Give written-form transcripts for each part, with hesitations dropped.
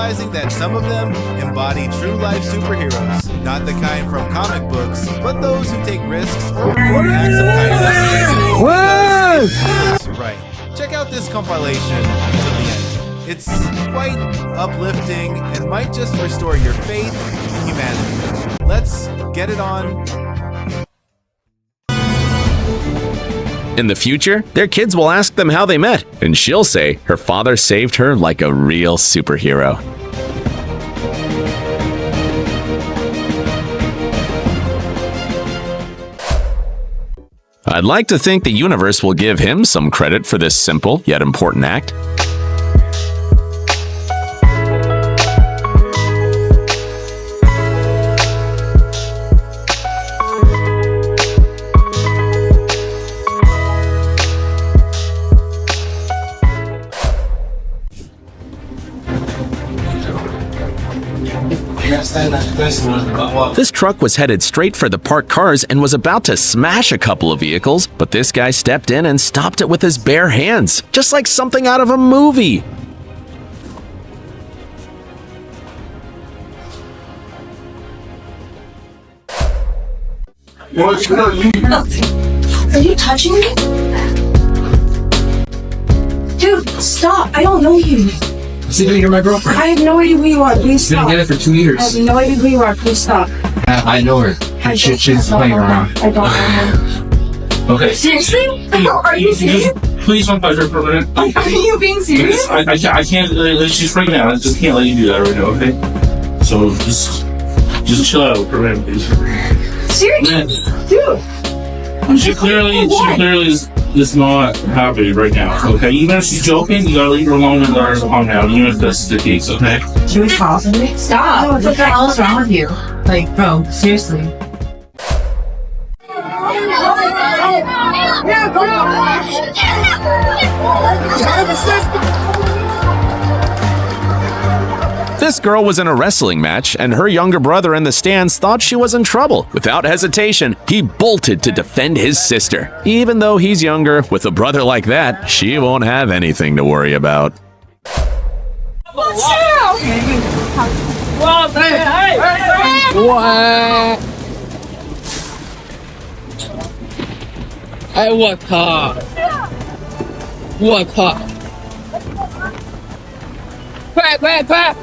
realizing that some of them embody true-life superheroes. Not the kind from comic books, but those who take risks or perform acts of kindness because it feels right. Check out this compilation to the end. It's quite uplifting and might just restore your faith in humanity. Let's get it on. In the future, their kids will ask them how they met, and she'll say her father saved her like a real superhero. I'd like to think the universe will give him some credit for this simple yet important act. This truck was headed straight for the parked cars and was about to smash a couple of vehicles, but this guy stepped in and stopped it with his bare hands, just like something out of a movie. Are you touching me? Dude, stop. I don't know you. See, you're my girlfriend. I have no idea who you are. Please stop. Been together for 2 years. I have no idea who you are. Please stop. I know her. She's playing around. I don't know her. Okay. Seriously? Are you serious? Please don't touch her for a minute. Are you being serious? I can't. She's freaking out. I just can't let you do that right now. Okay. So just chill out for a minute, please. Seriously, dude. She clearly is not happy right now. Okay. Even if she's joking, you gotta leave her alone and let her calm down. Even if that's the case. Okay. Should we pause on me? Stop. What the hell is wrong with you? Like, bro, seriously. This girl was in a wrestling match, and her younger brother in the stands thought she was in trouble. Without hesitation, he bolted to defend his sister. Even though he's younger, with a brother like that, she won't have anything to worry about. Watch out! What? 哎，我靠！我靠！快快快！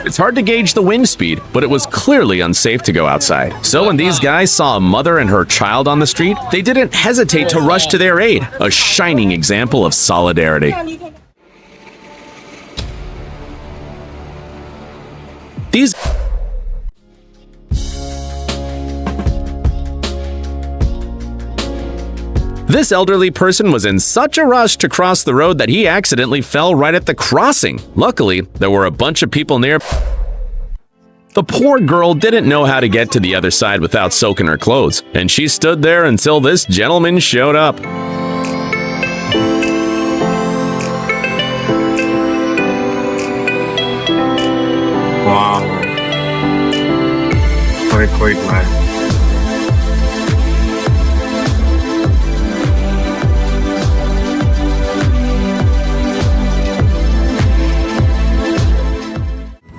It's hard to gauge the wind speed, but it was clearly unsafe to go outside. So when these guys saw a mother and her child on the street, they didn't hesitate to rush to their aid, a shining example of solidarity. This elderly person was in such a rush to cross the road that he accidentally fell right at the crossing. Luckily, there were a bunch of people near. The poor girl didn't know how to get to the other side without soaking her clothes, and she stood there until this gentleman showed up. Wow. Very quick, man.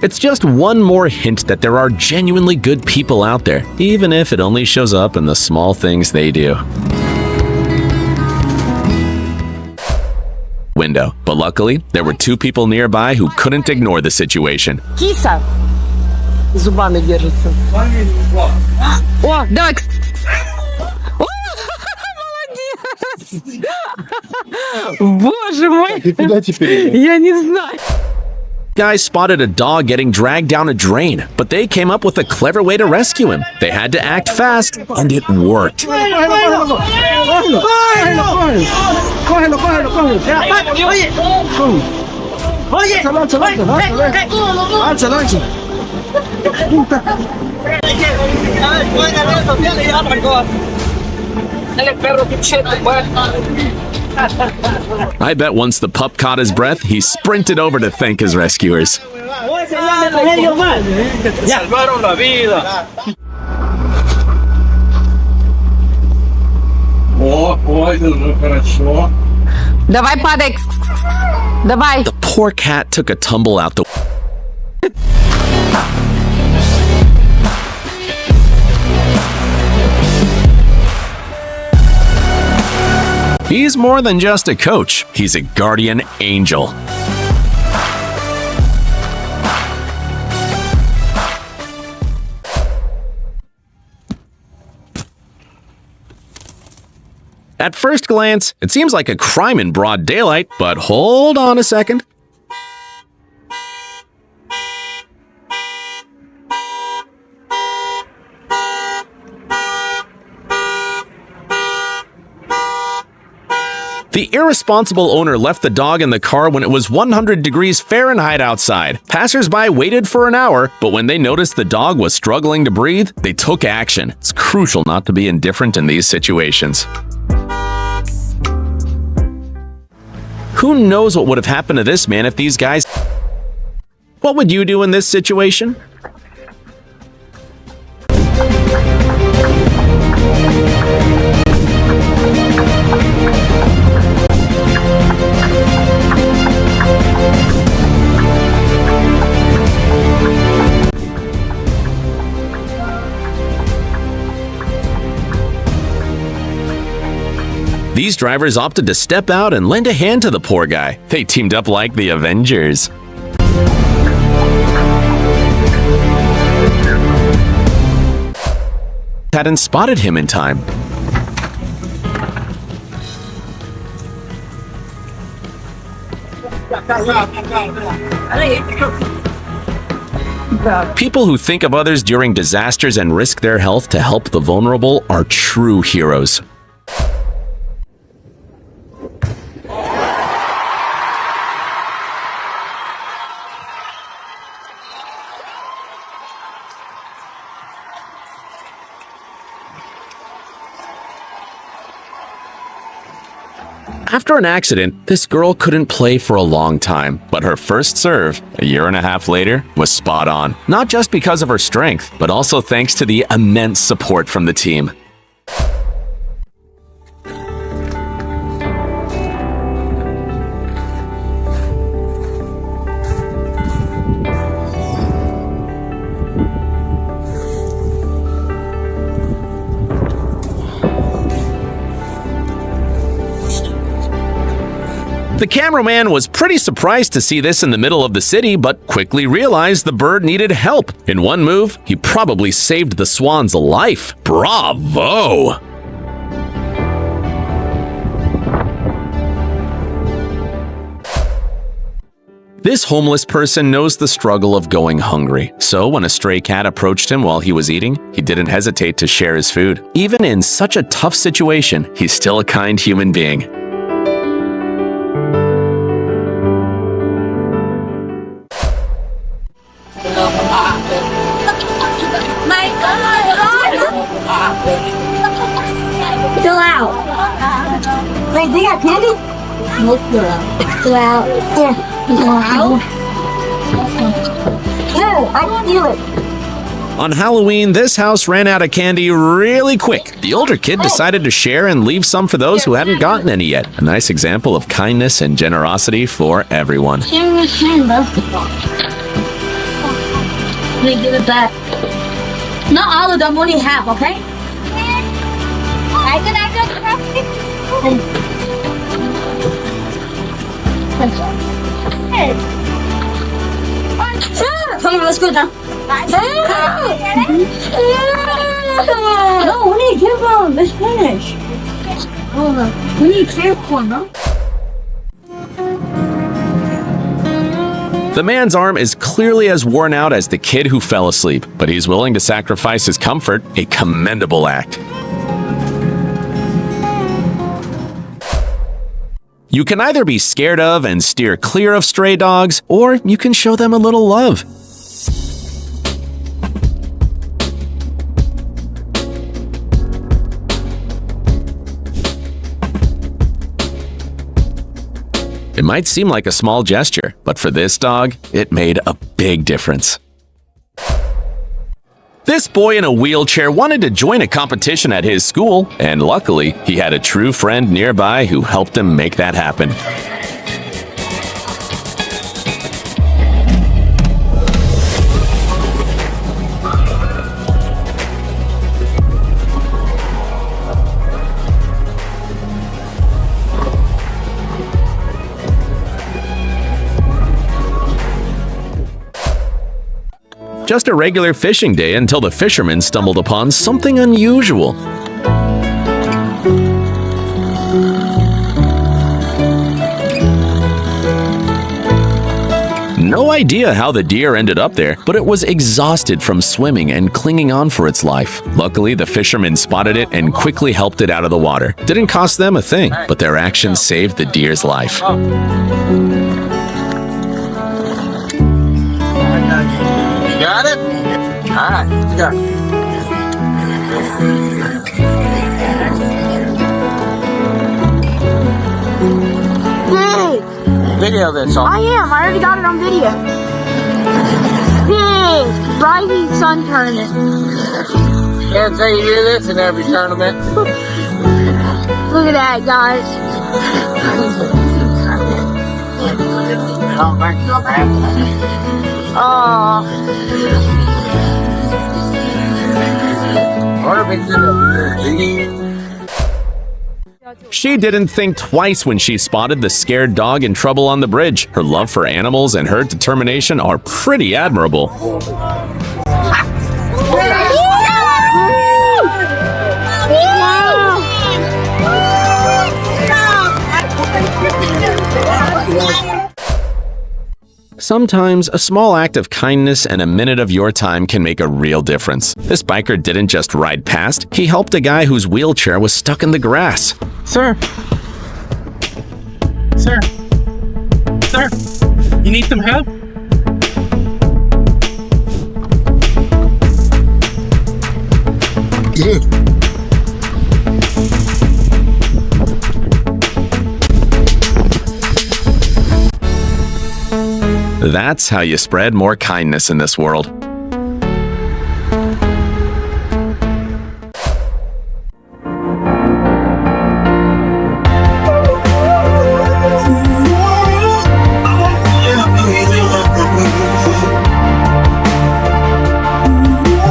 It's just one more hint that there are genuinely good people out there, even if it only shows up in the small things they do. Window. But luckily, there were two people nearby who couldn't ignore the situation. Киса. Зубами держится. О, давай. О, молодец. Боже мой. Я не знаю. Guys spotted a dog getting dragged down a drain, but they came up with a clever way to rescue him. They had to act fast, and it worked. I bet once the pup caught his breath, he sprinted over to thank his rescuers. Давай падай. Давай. The poor cat took a tumble out the... He's more than just a coach. He's a guardian angel. At first glance, it seems like a crime in broad daylight, but hold on a second. The irresponsible owner left the dog in the car when it was 100 degrees Fahrenheit outside. Passers-by waited for an hour, but when they noticed the dog was struggling to breathe, they took action. It's crucial not to be indifferent in these situations. Who knows what would have happened to this man if these guys... What would you do in this situation? These drivers opted to step out and lend a hand to the poor guy. They teamed up like the Avengers. Hadn't spotted him in time. People who think of others during disasters and risk their health to help the vulnerable are true heroes. After an accident, this girl couldn't play for a long time, but her first serve, a year and a half later, was spot on. Not just because of her strength, but also thanks to the immense support from the team. The cameraman was pretty surprised to see this in the middle of the city, but quickly realized the bird needed help. In one move, he probably saved the swan's life. Bravo! This homeless person knows the struggle of going hungry. So when a stray cat approached him while he was eating, he didn't hesitate to share his food. Even in such a tough situation, he's still a kind human being. Chill out. Wait, they got candy? Chill out. Here. No, I don't feel it. On Halloween, this house ran out of candy really quick. The older kid decided to share and leave some for those who hadn't gotten any yet. A nice example of kindness and generosity for everyone. Let me give it back. Not all of them, only half, okay? Come on, let's go down. No, we need to give them. Let's finish. Hold on. We need clear corn, bro. The man's arm is clearly as worn out as the kid who fell asleep, but he's willing to sacrifice his comfort, a commendable act. You can either be scared of and steer clear of stray dogs, or you can show them a little love. It might seem like a small gesture, but for this dog, it made a big difference. This boy in a wheelchair wanted to join a competition at his school, and luckily, he had a true friend nearby who helped him make that happen. Just a regular fishing day until the fishermen stumbled upon something unusual. No idea how the deer ended up there, but it was exhausted from swimming and clinging on for its life. Luckily, the fishermen spotted it and quickly helped it out of the water. Didn't cost them a thing, but their actions saved the deer's life. You got it? Alright, got it. Video this on. I am. I already got it on video. Yay! Rising sun tournament. Can't say you do this in every tournament. Look at that, guys. Oh. She didn't think twice when she spotted the scared dog in trouble on the bridge. Her love for animals and her determination are pretty admirable. Sometimes a small act of kindness and a minute of your time can make a real difference. This biker didn't just ride past, he helped a guy whose wheelchair was stuck in the grass. Sir. Sir. Sir. You need some help? That's how you spread more kindness in this world.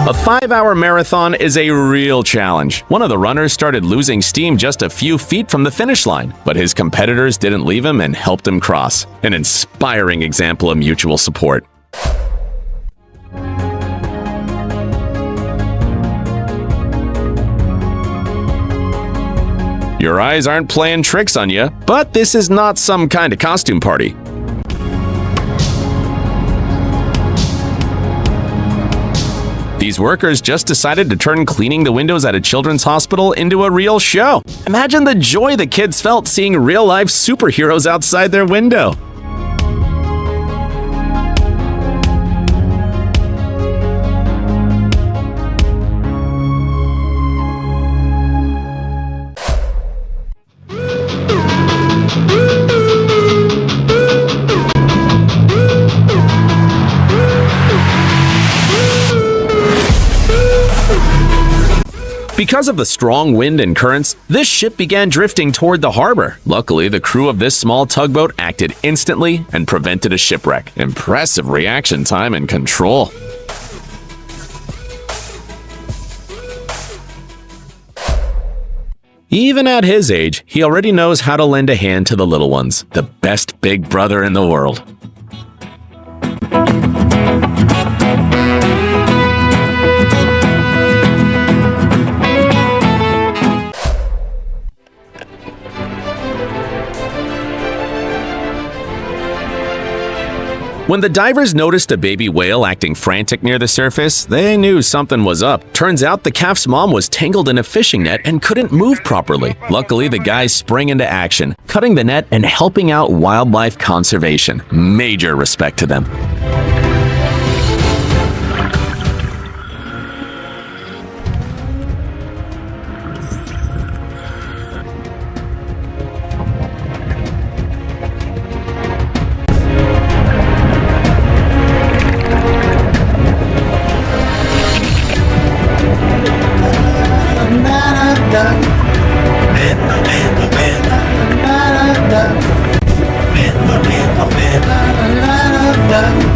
A 5-hour marathon is a real challenge. One of the runners started losing steam just a few feet from the finish line, but his competitors didn't leave him and helped him cross. An inspiring example of mutual support. Your eyes aren't playing tricks on you, but this is not some kind of costume party. These workers just decided to turn cleaning the windows at a children's hospital into a real show. Imagine the joy the kids felt seeing real-life superheroes outside their window. Because of the strong wind and currents, this ship began drifting toward the harbor. Luckily, the crew of this small tugboat acted instantly and prevented a shipwreck. Impressive reaction time and control. Even at his age, he already knows how to lend a hand to the little ones. The best big brother in the world. When the divers noticed a baby whale acting frantic near the surface, they knew something was up. Turns out the calf's mom was tangled in a fishing net and couldn't move properly. Luckily, the guys sprang into action, cutting the net and helping out wildlife conservation. Major respect to them. Da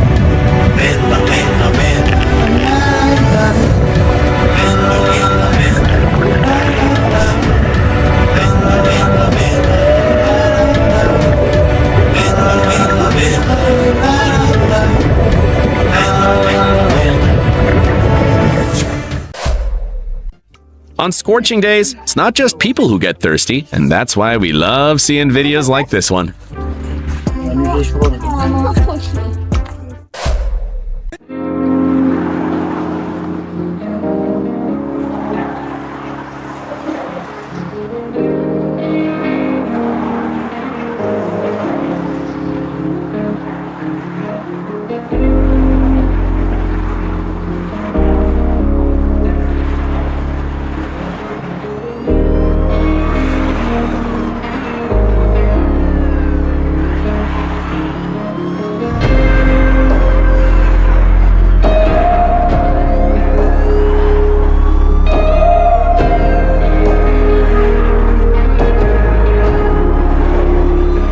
On scorching days, it's not just people who get thirsty, and that's why we love seeing videos like this one.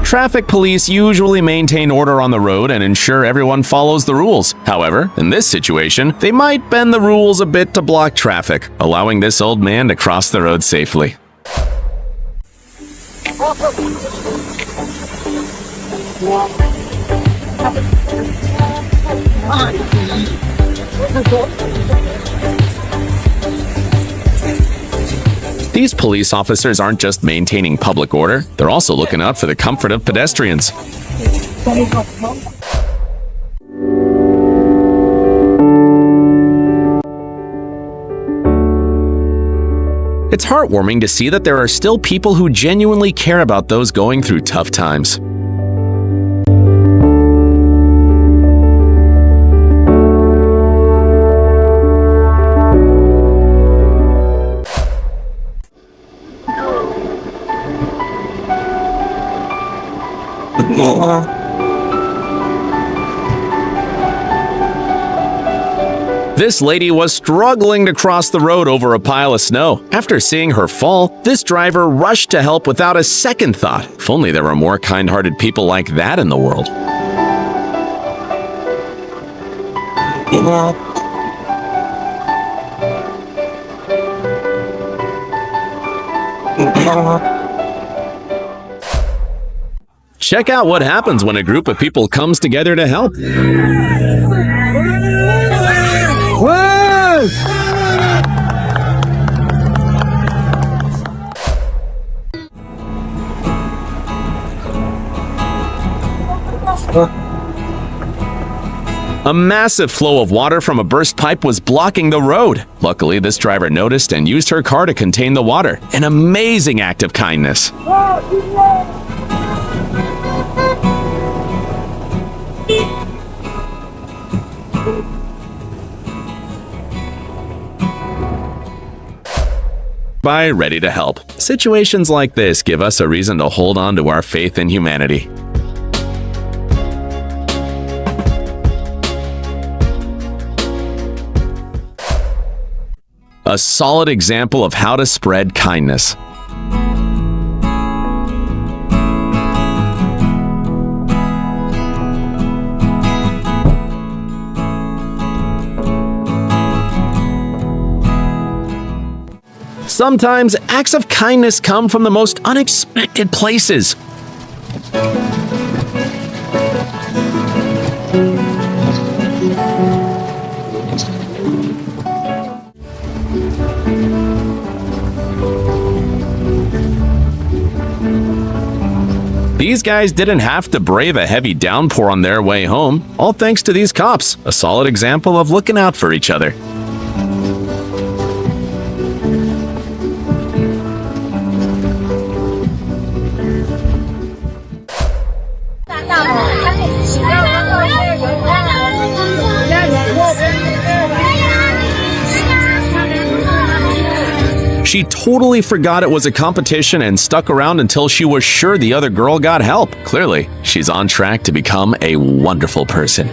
Traffic police usually maintain order on the road and ensure everyone follows the rules. However, in this situation, they might bend the rules a bit to block traffic, allowing this old man to cross the road safely. These police officers aren't just maintaining public order, they're also looking out for the comfort of pedestrians. It's heartwarming to see that there are still people who genuinely care about those going through tough times. This lady was struggling to cross the road over a pile of snow. After seeing her fall, this driver rushed to help without a second thought. If only there were more kind-hearted people like that in the world. Check out what happens when a group of people comes together to help. A massive flow of water from a burst pipe was blocking the road. Luckily, this driver noticed and used her car to contain the water. An amazing act of kindness. Ready to help. Situations like this give us a reason to hold on to our faith in humanity. A solid example of how to spread kindness. Sometimes acts of kindness come from the most unexpected places. These guys didn't have to brave a heavy downpour on their way home, all thanks to these cops, a solid example of looking out for each other. She totally forgot it was a competition and stuck around until she was sure the other girl got help. Clearly, she's on track to become a wonderful person.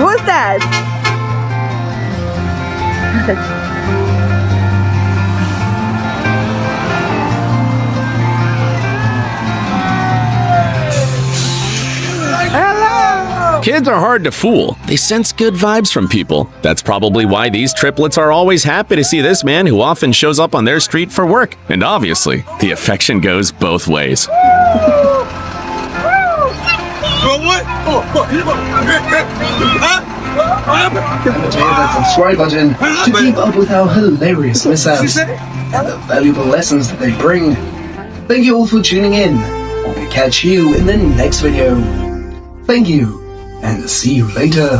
What's that? Kids are hard to fool. They sense good vibes from people. That's probably why these triplets are always happy to see this man who often shows up on their street for work. And obviously, the affection goes both ways. Remember to hit that subscribe button to keep up with our hilarious mishaps and the valuable lessons that they bring. Thank you all for tuning in. We'll catch you in the next video. Thank you, and see you later.